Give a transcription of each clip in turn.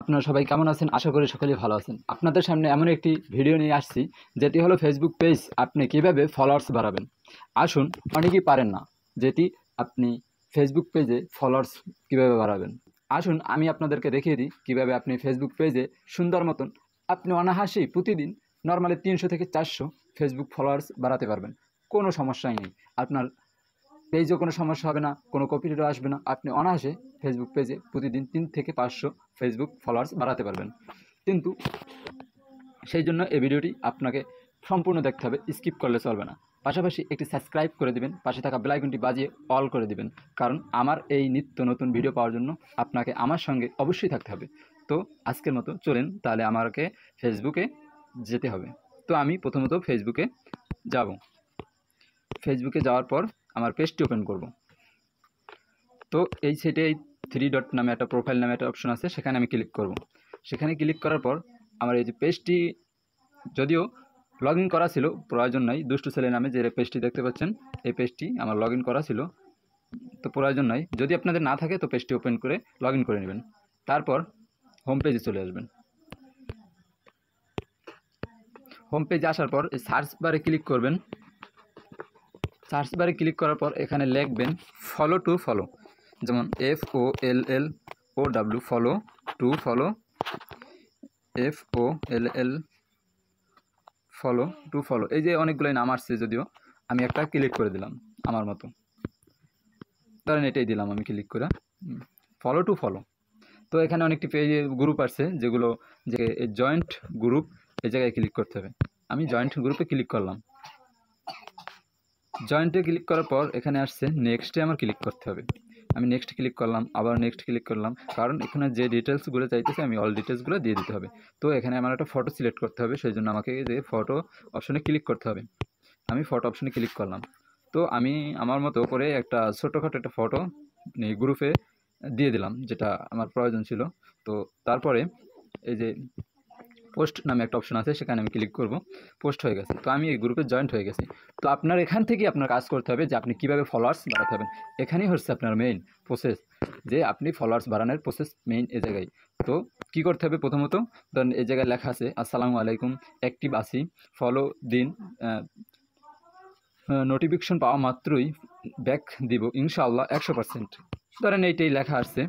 আপনারা সবাই কেমন আছেন? আশা করি সকলেই ভালো আছেন। আপনাদের সামনে এমন একটি ভিডিও নিয়ে আসছি, যেটি হলো ফেসবুক পেজ আপনি কিভাবে ফলোয়ার্স বাড়াবেন। আসুন, অনেকেই পারেন না যেটি আপনি ফেসবুক পেজে ফলোয়ার্স কিভাবে বাড়াবেন। আসুন আমি আপনাদেরকে দেখিয়ে দিই কীভাবে আপনি ফেসবুক পেজে সুন্দর মতন আপনি অনায়াসেই প্রতিদিন নর্মালি 300 থেকে 400 ফেসবুক ফলোয়ার্স বাড়াতে পারবেন। কোনো সমস্যাই নেই। আপনার পেজেও কোনো সমস্যা হবে না, কোনো কপিরাইটও আসবে না। আপনি অনায়াসে ফেসবুক পেজে প্রতিদিন 3 থেকে 500 ফেসবুক ফলোয়ার্স বাড়াতে পারবেন। কিন্তু সেই জন্য এই ভিডিওটি আপনাকে সম্পূর্ণ দেখতে হবে, স্কিপ করলে চলবে না। পাশাপাশি একটি সাবস্ক্রাইব করে দিবেন, পাশে থাকা বেল আইকনটি বাজিয়ে অল করে দিবেন, কারণ আমার এই নিত্য নতুন ভিডিও পাওয়ার জন্য আপনাকে আমার সঙ্গে অবশ্যই থাকতে হবে। তো আজকের মতো চলেন, তাহলে আমাকে ফেসবুকে যেতে হবে। তো আমি প্রথমত ফেসবুকে যাব। ফেসবুকে যাওয়ার পর আমার পেজটি ওপেন করব। তো এই সাইটে এই 3 ডট নামে একটা প্রোফাইল নামে একটা অপশন আছে, সেখানে আমি ক্লিক করব। সেখানে ক্লিক করার পর আমার এই যে পেজটি যদিও লগ ইন করা ছিল, প্রয়োজন নাই। দুষ্টু ছেলে নামে যে পেজটি দেখতে পাচ্ছেন, এই পেজটি আমার লগ ইন করা ছিল, তো প্রয়োজন নাই। যদি আপনাদের না থাকে তো পেজটি ওপেন করে লগ ইন করে নেবেন। তারপর হোম পেজে চলে আসবেন। হোম পেজে আসার পর এই সার্চ বারে ক্লিক করবেন। সার্চ বারে ক্লিক করার পর এখানে লিখবেন ফলো টু ফলো, যেমন FOLLOW follow to follow, FOLL follow to follow. এই যে অনেকগুলোই নাম আসছে, যদিও আমি একটা ক্লিক করে দিলাম আমার মতো, ধরেন এটাই দিলাম আমি ক্লিক করে ফলো টু ফলো। তো এখানে অনেকটি পেজ গ্রুপ আসছে, যেগুলো যে জয়েন্ট গ্রুপ, এই জায়গায় ক্লিক করতে হবে। আমি জয়েন্ট গ্রুপে ক্লিক করলাম। জয়েন্টে ক্লিক করার পর এখানে আসছে নেক্সটে আমার ক্লিক করতে হবে। আমি নেক্সট ক্লিক করলাম, আবার নেক্সট ক্লিক করলাম, কারণ এখানে যে ডিটেলসগুলো চাইতেছে আমি অল ডিটেলসগুলো দিয়ে দিতে হবে। তো এখানে আমার একটা ফটো সিলেক্ট করতে হবে, সেই জন্য আমাকে যে ফটো অপশনে ক্লিক করতে হবে। আমি ফটো অপশনে ক্লিক করলাম। তো আমি আমার মতো করে একটা ছোটোখাটো একটা ফটো গ্রুপে দিয়ে দিলাম, যেটা আমার প্রয়োজন ছিল। তো তারপরে এই যে পোস্ট নামে একটা অপশন আছে, সেখানে আমি ক্লিক করব। পোস্ট হয়ে গেছে, তো আমি এই গ্রুপে জয়েন্ট হয়ে গেছি। তো আপনার এখান থেকেই আপনার কাজ করতে হবে যে আপনি কীভাবে ফলোয়ার্স বাড়াতে হবেন। এখানেই হচ্ছে আপনার মেইন প্রসেস, যে আপনি ফলোয়ার্স বাড়ানোর প্রসেস মেইন এ জায়গায়। তো কী করতে হবে, প্রথমত ধরেন এই জায়গায় লেখা আছে আসসালামু আলাইকুম, অ্যাক্টিভ আছি, ফলো দিন, নোটিফিকেশন পাওয়া মাত্রই ব্যাক দিব ইনশাআল্লাহ 100%। ধরেন এইটাই লেখা আসছে।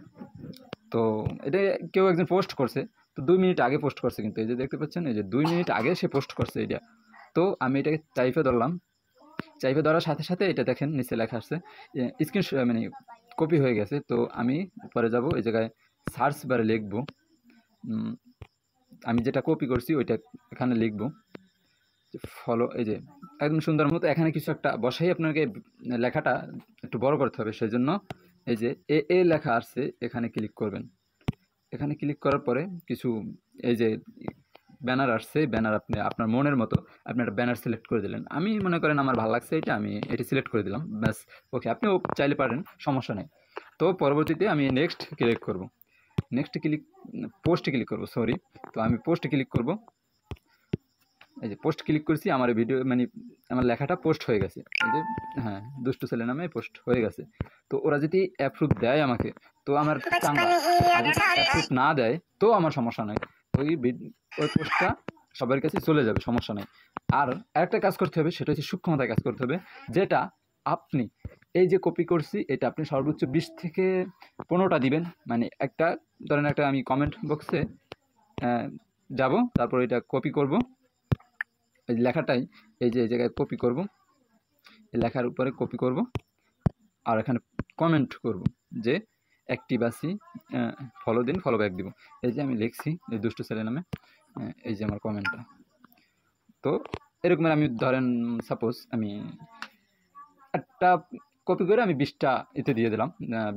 তো এটা কেউ একজন পোস্ট করছে, তো 2 মিনিট আগে পোস্ট করছে, কিন্তু এই যে দেখতে পাচ্ছেন এই যে 2 মিনিট আগে সে পোস্ট করছে এটা। তো আমি এটাকে চাইপে ধরলাম, চাইপে ধরার সাথে সাথে এটা দেখেন নিচে লেখা আসছে স্ক্রিন মানে কপি হয়ে গেছে। তো আমি পরে যাব, এই জায়গায় সার্চ বারে লিখব, আমি যেটা কপি করছি ওইটা এখানে লিখব ফলো। এই যে একদম সুন্দর মতো এখানে কিছু একটা বসাই আপনাকে লেখাটা একটু বড় করতে হবে, সেই জন্য এই যে এ লেখা আসছে এখানে ক্লিক করবেন। এখানে ক্লিক করার পরে কিছু এই যে ব্যানার আসছে, ব্যানার আপনি আপনার মনের মতো আপনি একটা ব্যানার সিলেক্ট করে দিলেন। আমি মনে করেন আমার ভালো লাগছে এটা, আমি এটি সিলেক্ট করে দিলাম, ব্যাস। ওকে, আপনিও চাইলে পারেন, সমস্যা নেই। তো পরবর্তীতে আমি নেক্সট ক্লিক করব, নেক্সট ক্লিক পোস্টে ক্লিক করব, সরি। তো আমি পোস্টে ক্লিক করব। এই যে পোস্ট ক্লিক করছি, আমার ভিডিও মানে আমার লেখাটা পোস্ট হয়ে গেছে। এই যে হ্যাঁ, দুষ্টু ছেলে নামে পোস্ট হয়ে গেছে। তো ওরা যদি অ্যাপ্রুভ দেয় আমাকে, তো আমার চাঙ্গা, আর যদি অ্যাপ্রুভ না দেয় তো আমার সমস্যা নেই, ওই পোস্টটা সবার কাছে চলে যাবে, সমস্যা নেই। আর আরেকটা কাজ করতে হবে, সেটা হচ্ছে সূক্ষ্মতায় কাজ করতে হবে, যেটা আপনি এই যে কপি করছি এটা আপনি সর্বোচ্চ 20 থেকে 15টা দিবেন। মানে একটা ধরেন একটা আমি কমেন্ট বক্সে যাব, তারপর এটা কপি করব, এই লেখাটাই এই যে এই জায়গায় কপি করব, এই লেখার উপরে কপি করব, আর এখানে কমেন্ট করব যে অ্যাক্টিভ আছি, ফলো দিন, ফলো ব্যাক দিব। এই যে আমি লিখছি এই দুষ্টু ছেলে নামে, এই যে আমার কমেন্টটা। তো এরকম আমি ধরেন সাপোজ আমি একটা কপি করে আমি 20টা এতে দিয়ে দিলাম,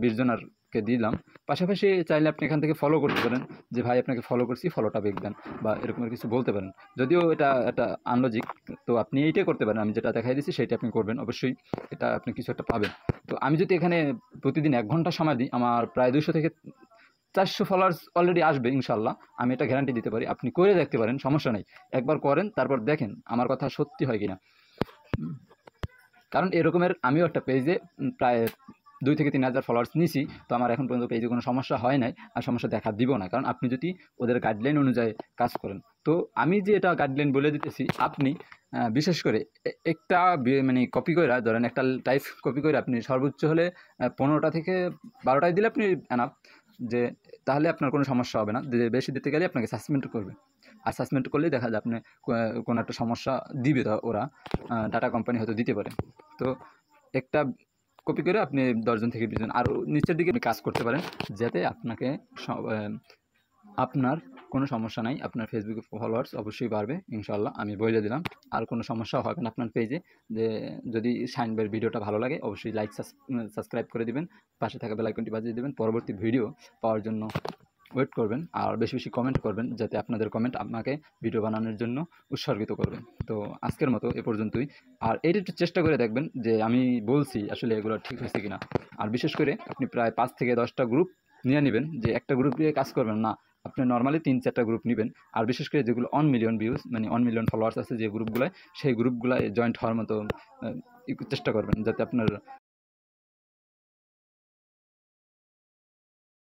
20 জনেরকে দিলাম। পাশাপাশি চাইলে আপনি এখান থেকে ফলো করতে পারেন, যে ভাই আপনাকে ফলো করছি, ফলোটা ব্যাক দেন, বা এরকমের কিছু বলতে পারেন। যদিও এটা একটা আনলজিক, তো আপনি এইটাই করতে পারেন। আমি যেটা দেখাই দিচ্ছি সেটা আপনি করবেন, অবশ্যই এটা আপনি কিছু একটা পাবেন। তো আমি যদি এখানে প্রতিদিন 1 ঘন্টা সময় দিই, আমার প্রায় 200 থেকে 400 ফলোয়ার্স অলরেডি আসবে ইনশাল্লাহ। আমি এটা গ্যারান্টি দিতে পারি, আপনি করে দেখতে পারেন, সমস্যা নেই। একবার করেন, তারপর দেখেন আমার কথা সত্যি হয় কিনা। কারণ এরকমের আমিও একটা পেজে প্রায় 2 থেকে 3,000 ফলোয়ার্স নিছি, তো আমার এখন পর্যন্ত পেজে কোনো সমস্যা হয় নাই, আর সমস্যা দেখা দিব না। কারণ আপনি যদি ওদের গাইডলাইন অনুযায়ী কাজ করেন। তো আমি যে এটা গাইডলাইন বলে দিতেছি, আপনি বিশেষ করে একটা মানে কপি কইরা, ধরেন একটা টাইপ কপি করে আপনি সর্বোচ্চ হলে 15টা থেকে 12টায় দিলে আপনি এনাফ, যে তাহলে আপনার কোনো সমস্যা হবে না। যে বেশি দিতে গেলে আপনাকে সাসপেন্ড করবে। আর সাসপেন্ড করলেই দেখা যায় আপনি কোনো একটা সমস্যা দিবে, ওরা ডাটা কোম্পানি হয়তো দিতে পারে। তো একটা কপি করে আপনি 10 জন থেকে 20 জন আরও নিচের দিকে আপনি কাজ করতে পারেন, যাতে আপনাকে আপনার কোনো সমস্যা নাই। আপনার ফেসবুকে ফলোয়ার্স অবশ্যই বাড়বে ইনশাআল্লাহ, আমি বলে দিলাম। আর কোনো সমস্যাও হবে না আপনার পেজে। যে যদি শাহিন ভাইয়ের ভিডিওটা ভালো লাগে অবশ্যই লাইক সাবস্ক্রাইব করে দিবেন, পাশে থাকা বেল আইকনটি বাজিয়ে দেবেন। পরবর্তী ভিডিও পাওয়ার জন্য ওয়েট করবেন, আর বেশি বেশি কমেন্ট করবেন, যাতে আপনাদের কমেন্ট আমাকে ভিডিও বানানোর জন্য উৎসর্গিত করবে। তো আজকের মতো এ পর্যন্তই। আর এটা একটু চেষ্টা করে দেখবেন যে আমি বলছি আসলে এগুলো ঠিক হয়েছে কিনা। আর বিশেষ করে আপনি প্রায় 5 থেকে 10টা গ্রুপ নিয়ে নেবেন, যে একটা গ্রুপ দিয়ে কাজ করবেন না, আপনি নর্মালি 3-4টা গ্রুপ নেবেন। আর বিশেষ করে যেগুলো 1 মিলিয়ন ভিউজ, মানে 1 মিলিয়ন ফলোয়ার্স আছে যে গ্রুপগুলোয়, সেই গ্রুপগুলোয় জয়েন্ট হওয়ার মতো চেষ্টা করবেন, যাতে আপনার